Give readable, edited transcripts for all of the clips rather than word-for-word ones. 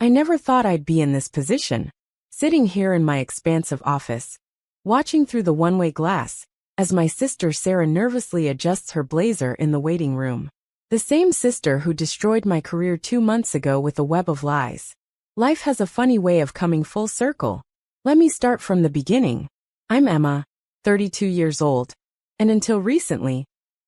I never thought I'd be in this position, sitting here in my expansive office, watching through the one-way glass, as my sister Sarah nervously adjusts her blazer in the waiting room. The same sister who destroyed my career 2 months ago with a web of lies. Life has a funny way of coming full circle. Let me start from the beginning. I'm Emma, 32 years old, and until recently,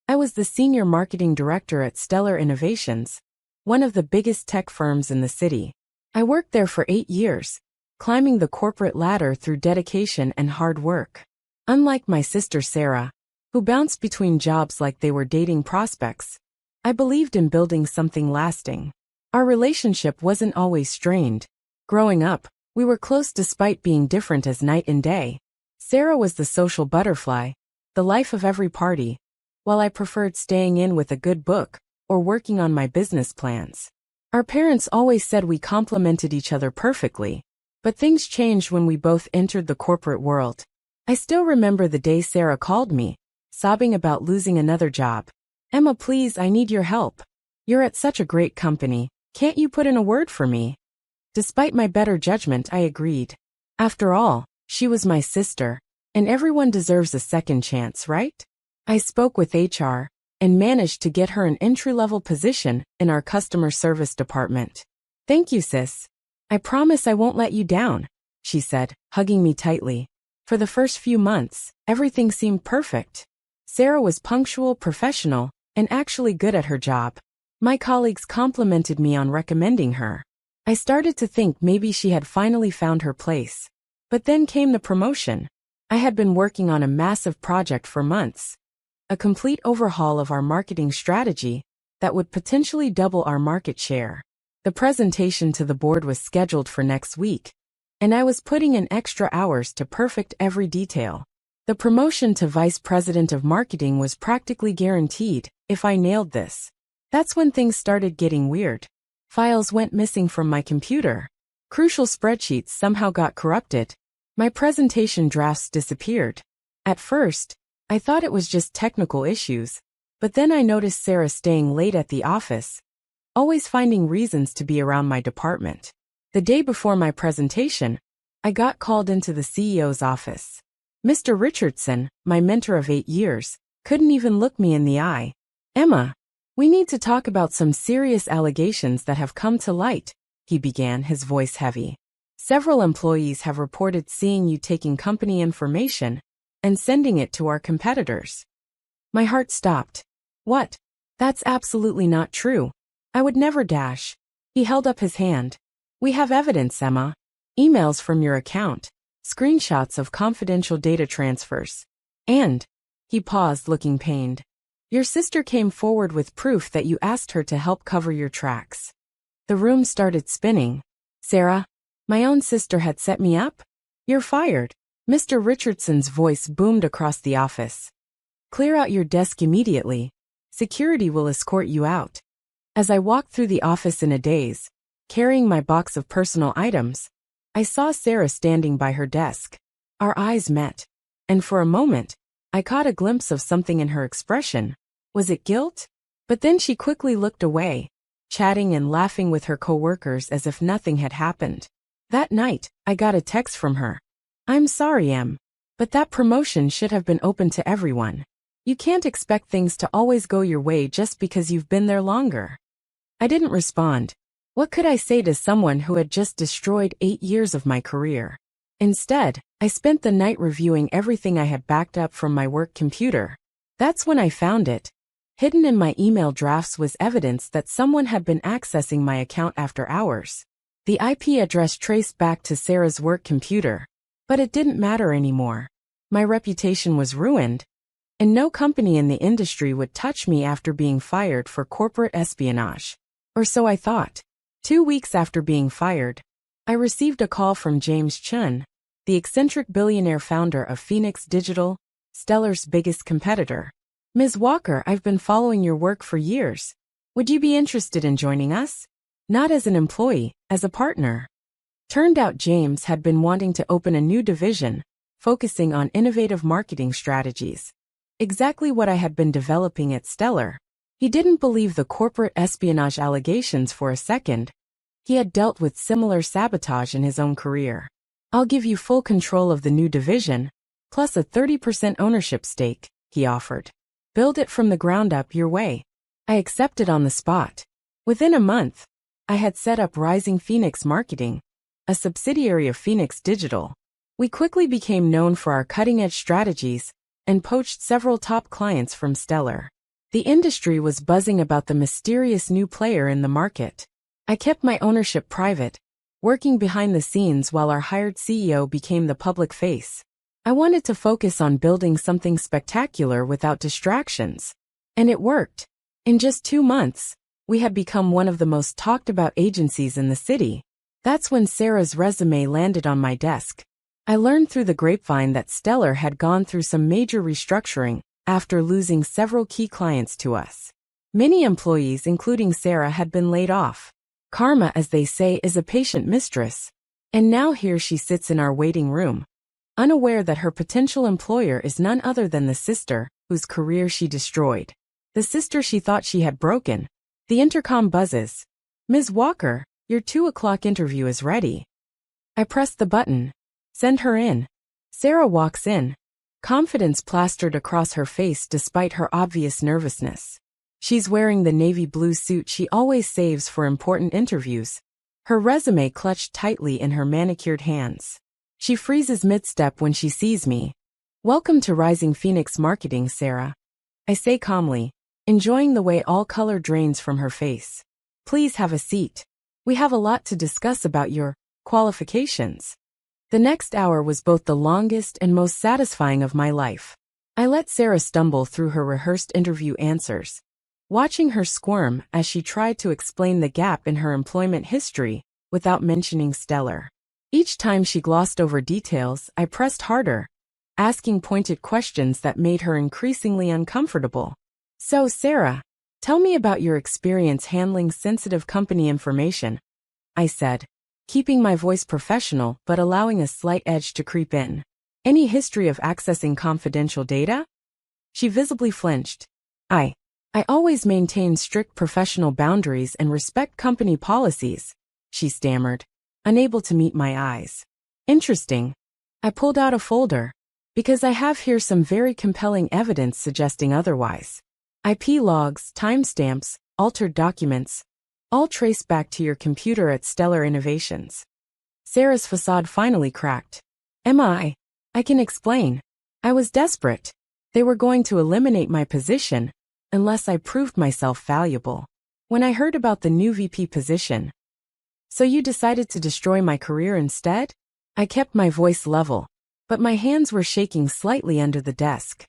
I was the senior marketing director at Stellar Innovations, one of the biggest tech firms in the city. I worked there for 8 years, climbing the corporate ladder through dedication and hard work. Unlike my sister Sarah, who bounced between jobs like they were dating prospects, I believed in building something lasting. Our relationship wasn't always strained. Growing up, we were close despite being different as night and day. Sarah was the social butterfly, the life of every party, while I preferred staying in with a good book or working on my business plans. Our parents always said we complemented each other perfectly, but things changed when we both entered the corporate world. I still remember the day Sarah called me, sobbing about losing another job. "Emma, please, I need your help. You're at such a great company. Can't you put in a word for me?" Despite my better judgment, I agreed. After all, she was my sister, and everyone deserves a second chance, right? I spoke with HR and managed to get her an entry-level position in our customer service department. "Thank you, sis. I promise I won't let you down," she said, hugging me tightly. For the first few months, everything seemed perfect. Sarah was punctual, professional, and actually good at her job. My colleagues complimented me on recommending her. I started to think maybe she had finally found her place. But then came the promotion. I had been working on a massive project for months. A complete overhaul of our marketing strategy that would potentially double our market share. The presentation to the board was scheduled for next week, and I was putting in extra hours to perfect every detail. The promotion to vice president of marketing was practically guaranteed if I nailed this. That's when things started getting weird. Files went missing from my computer. Crucial spreadsheets somehow got corrupted. My presentation drafts disappeared. At first, I thought it was just technical issues, but then I noticed Sarah staying late at the office, always finding reasons to be around my department. The day before my presentation, I got called into the CEO's office. Mr. Richardson, my mentor of 8 years, couldn't even look me in the eye. "Emma, we need to talk about some serious allegations that have come to light," he began, his voice heavy. "Several employees have reported seeing you taking company information and sending it to our competitors." My heart stopped. "What? That's absolutely not true. I would never dash." He held up his hand. "We have evidence, Emma. Emails from your account, screenshots of confidential data transfers. And," he paused, looking pained, "your sister came forward with proof that you asked her to help cover your tracks." The room started spinning. "Sarah, my own sister had set me up? You're fired." Mr. Richardson's voice boomed across the office. "Clear out your desk immediately. Security will escort you out." As I walked through the office in a daze, carrying my box of personal items, I saw Sarah standing by her desk. Our eyes met, and for a moment, I caught a glimpse of something in her expression. Was it guilt? But then she quickly looked away, chatting and laughing with her coworkers as if nothing had happened. That night, I got a text from her. "I'm sorry, Em, but that promotion should have been open to everyone. You can't expect things to always go your way just because you've been there longer." I didn't respond. What could I say to someone who had just destroyed 8 years of my career? Instead, I spent the night reviewing everything I had backed up from my work computer. That's when I found it. Hidden in my email drafts was evidence that someone had been accessing my account after hours. The IP address traced back to Sarah's work computer. But it didn't matter anymore. My reputation was ruined, and no company in the industry would touch me after being fired for corporate espionage. Or so I thought. 2 weeks after being fired, I received a call from James Chun, the eccentric billionaire founder of Phoenix Digital, Stellar's biggest competitor. "Ms. Walker, I've been following your work for years. Would you be interested in joining us? Not as an employee, as a partner." Turned out James had been wanting to open a new division, focusing on innovative marketing strategies. Exactly what I had been developing at Stellar. He didn't believe the corporate espionage allegations for a second, He had dealt with similar sabotage in his own career. I'll give you full control of the new division, plus a 30% ownership stake, he offered. Build it from the ground up your way. I accepted on the spot. Within a month, I had set up Rising Phoenix Marketing, a subsidiary of Phoenix Digital. We quickly became known for our cutting-edge strategies and poached several top clients from Stellar. The industry was buzzing about the mysterious new player in the market. I kept my ownership private, working behind the scenes while our hired CEO became the public face. I wanted to focus on building something spectacular without distractions. And it worked. In just 2 months, we had become one of the most talked about agencies in the city. That's when Sarah's resume landed on my desk. I learned through the grapevine that Stellar had gone through some major restructuring after losing several key clients to us. Many employees, including Sarah, had been laid off. Karma, as they say, is a patient mistress. And now here she sits in our waiting room, unaware that her potential employer is none other than the sister whose career she destroyed. The sister she thought she had broken. The intercom buzzes. Ms. Walker, your 2 o'clock interview is ready. I press the button. Send her in. Sarah walks in, confidence plastered across her face despite her obvious nervousness. She's wearing the navy blue suit she always saves for important interviews, her resume clutched tightly in her manicured hands. She freezes mid-step when she sees me. Welcome to Rising Phoenix Marketing, Sarah. I say calmly, enjoying the way all color drains from her face. Please have a seat. We have a lot to discuss about your qualifications. The next hour was both the longest and most satisfying of my life. I let Sarah stumble through her rehearsed interview answers, watching her squirm as she tried to explain the gap in her employment history without mentioning Stellar. Each time she glossed over details, I pressed harder, asking pointed questions that made her increasingly uncomfortable. So, Sarah, tell me about your experience handling sensitive company information, I said, keeping my voice professional but allowing a slight edge to creep in. Any history of accessing confidential data? She visibly flinched. I always maintain strict professional boundaries and respect company policies, she stammered, unable to meet my eyes. Interesting. I pulled out a folder, because I have here some very compelling evidence suggesting otherwise. IP logs, timestamps, altered documents, all traced back to your computer at Stellar Innovations. Sarah's facade finally cracked. Emma, I can explain. I was desperate. They were going to eliminate my position unless I proved myself valuable. When I heard about the new VP position. So you decided to destroy my career instead? I kept my voice level, but my hands were shaking slightly under the desk.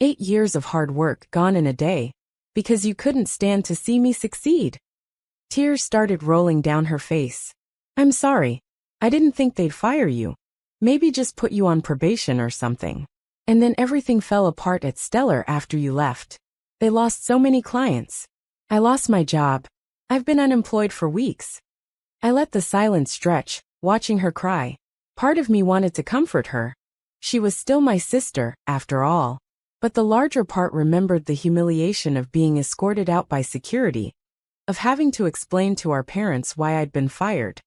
8 years of hard work gone in a day, because you couldn't stand to see me succeed. Tears started rolling down her face. I'm sorry. I didn't think they'd fire you. Maybe just put you on probation or something. And then everything fell apart at Stellar after you left. They lost so many clients. I lost my job. I've been unemployed for weeks. I let the silence stretch, watching her cry. Part of me wanted to comfort her. She was still my sister, after all. But the larger part remembered the humiliation of being escorted out by security, of having to explain to our parents why I'd been fired,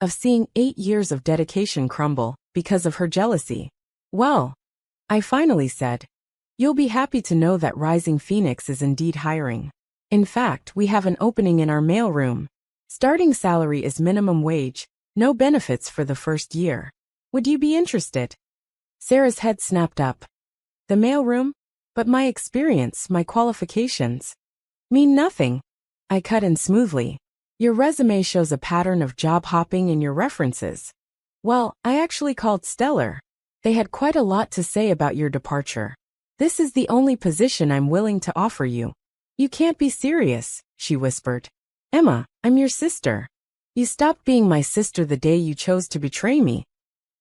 of seeing 8 years of dedication crumble because of her jealousy. Well, I finally said, you'll be happy to know that Rising Phoenix is indeed hiring. In fact, we have an opening in our mailroom. Starting salary is minimum wage, no benefits for the first year. Would you be interested? Sarah's head snapped up. The mailroom? But my experience, my qualifications, mean nothing. I cut in smoothly. Your resume shows a pattern of job hopping in your references. Well, I actually called Stellar. They had quite a lot to say about your departure. This is the only position I'm willing to offer you. You can't be serious, she whispered. Emma, I'm your sister. You stopped being my sister the day you chose to betray me,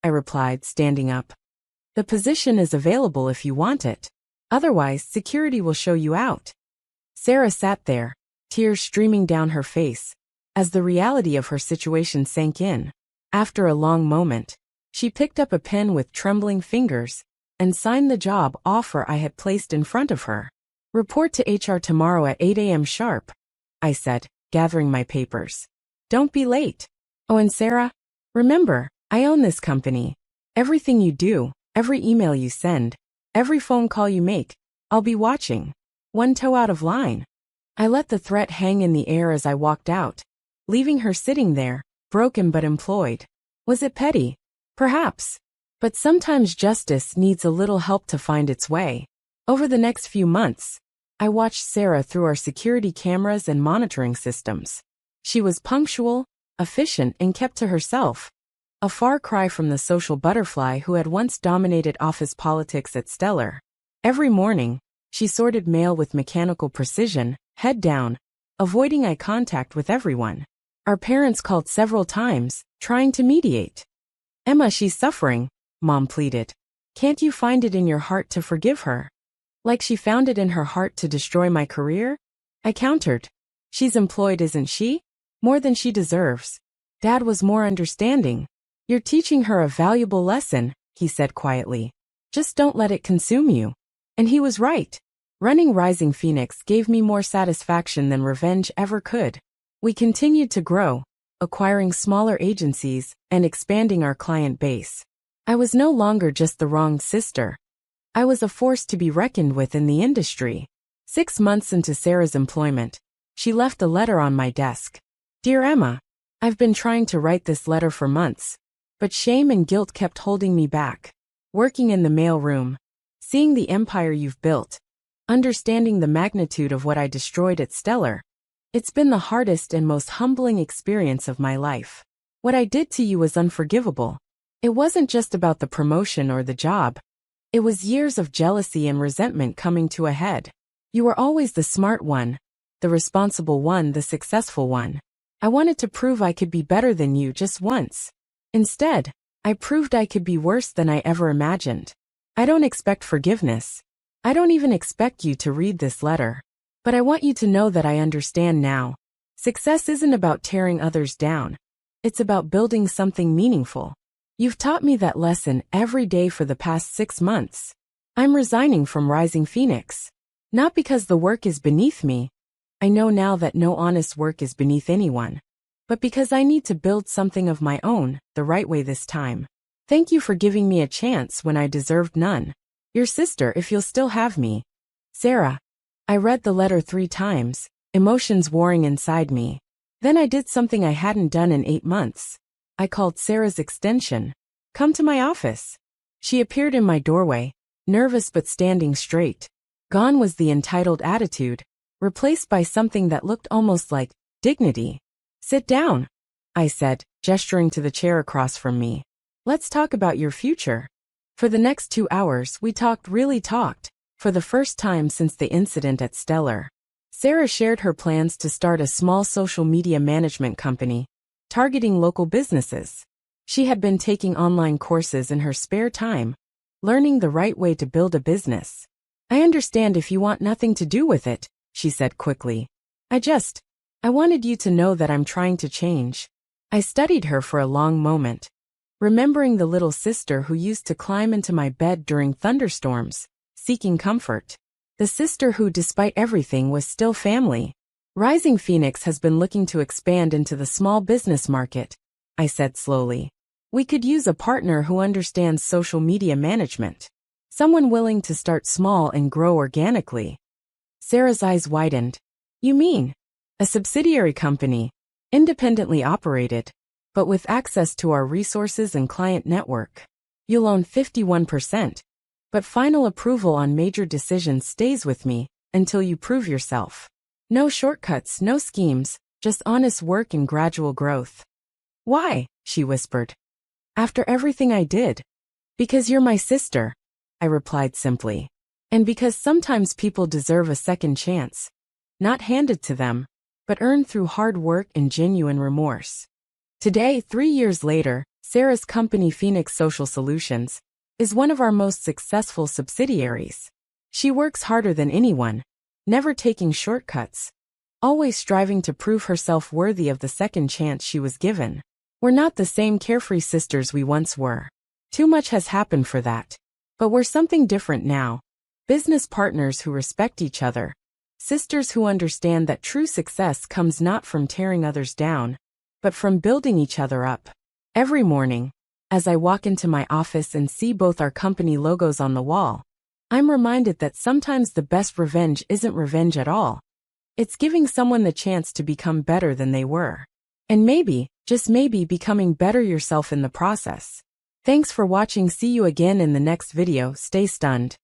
I replied, standing up. The position is available if you want it. Otherwise, security will show you out. Sarah sat there, tears streaming down her face, as the reality of her situation sank in. After a long moment, she picked up a pen with trembling fingers and signed the job offer I had placed in front of her. Report to HR tomorrow at 8 a.m. sharp, I said, gathering my papers. Don't be late. Oh, and Sarah, remember, I own this company. Everything you do, every email you send, every phone call you make, I'll be watching. One toe out of line. I let the threat hang in the air as I walked out, leaving her sitting there, broken but employed. Was it petty? Perhaps. But sometimes justice needs a little help to find its way. Over the next few months, I watched Sarah through our security cameras and monitoring systems. She was punctual, efficient, and kept to herself. A far cry from the social butterfly who had once dominated office politics at Stellar. Every morning, she sorted mail with mechanical precision, head down, avoiding eye contact with everyone. Our parents called several times, trying to mediate. Emma, she's suffering, Mom pleaded. Can't you find it in your heart to forgive her? Like she found it in her heart to destroy my career? I countered. She's employed, isn't she? More than she deserves. Dad was more understanding. You're teaching her a valuable lesson, he said quietly. Just don't let it consume you. And he was right. Running Rising Phoenix gave me more satisfaction than revenge ever could. We continued to grow, acquiring smaller agencies and expanding our client base. I was no longer just the wronged sister. I was a force to be reckoned with in the industry. 6 months into Sarah's employment, she left a letter on my desk. Dear Emma, I've been trying to write this letter for months, but shame and guilt kept holding me back. Working in the mail room, seeing the empire you've built, understanding the magnitude of what I destroyed at Stellar, it's been the hardest and most humbling experience of my life. What I did to you was unforgivable. It wasn't just about the promotion or the job. It was years of jealousy and resentment coming to a head. You were always the smart one, the responsible one, the successful one. I wanted to prove I could be better than you just once. Instead, I proved I could be worse than I ever imagined. I don't expect forgiveness. I don't even expect you to read this letter. But I want you to know that I understand now. Success isn't about tearing others down. It's about building something meaningful. You've taught me that lesson every day for the past 6 months. I'm resigning from Rising Phoenix. Not because the work is beneath me. I know now that no honest work is beneath anyone. But because I need to build something of my own, the right way this time. Thank you for giving me a chance when I deserved none. Your sister, if you'll still have me. Sarah. I read the letter 3 times, emotions warring inside me. Then I did something I hadn't done in 8 months. I called Sarah's extension. Come to my office. She appeared in my doorway, nervous but standing straight. Gone was the entitled attitude, replaced by something that looked almost like dignity. Sit down, I said, gesturing to the chair across from me. Let's talk about your future. For the next 2 hours, we really talked. For the first time since the incident at Stellar, Sarah shared her plans to start a small social media management company, targeting local businesses. She had been taking online courses in her spare time, learning the right way to build a business. I understand if you want nothing to do with it, she said quickly. I wanted you to know that I'm trying to change. I studied her for a long moment, remembering the little sister who used to climb into my bed during thunderstorms, seeking comfort. The sister who, despite everything, was still family. Rising Phoenix has been looking to expand into the small business market, I said slowly. We could use a partner who understands social media management. Someone willing to start small and grow organically. Sarah's eyes widened. You mean a subsidiary company, independently operated, but with access to our resources and client network? You'll own 51%. But final approval on major decisions stays with me until you prove yourself. No shortcuts, no schemes, just honest work and gradual growth. Why? She whispered. After everything I did. Because you're my sister, I replied simply. And because sometimes people deserve a second chance. Not handed to them, but earned through hard work and genuine remorse. Today, 3 years later, Sarah's company Phoenix Social Solutions is one of our most successful subsidiaries. She works harder than anyone, never taking shortcuts, always striving to prove herself worthy of the second chance she was given. We're not the same carefree sisters we once were. Too much has happened for that. But we're something different now. Business partners who respect each other. Sisters who understand that true success comes not from tearing others down, but from building each other up. Every morning, as I walk into my office and see both our company logos on the wall, I'm reminded that sometimes the best revenge isn't revenge at all. It's giving someone the chance to become better than they were. And maybe, just maybe, becoming better yourself in the process. Thanks for watching. See you again in the next video. Stay stunned.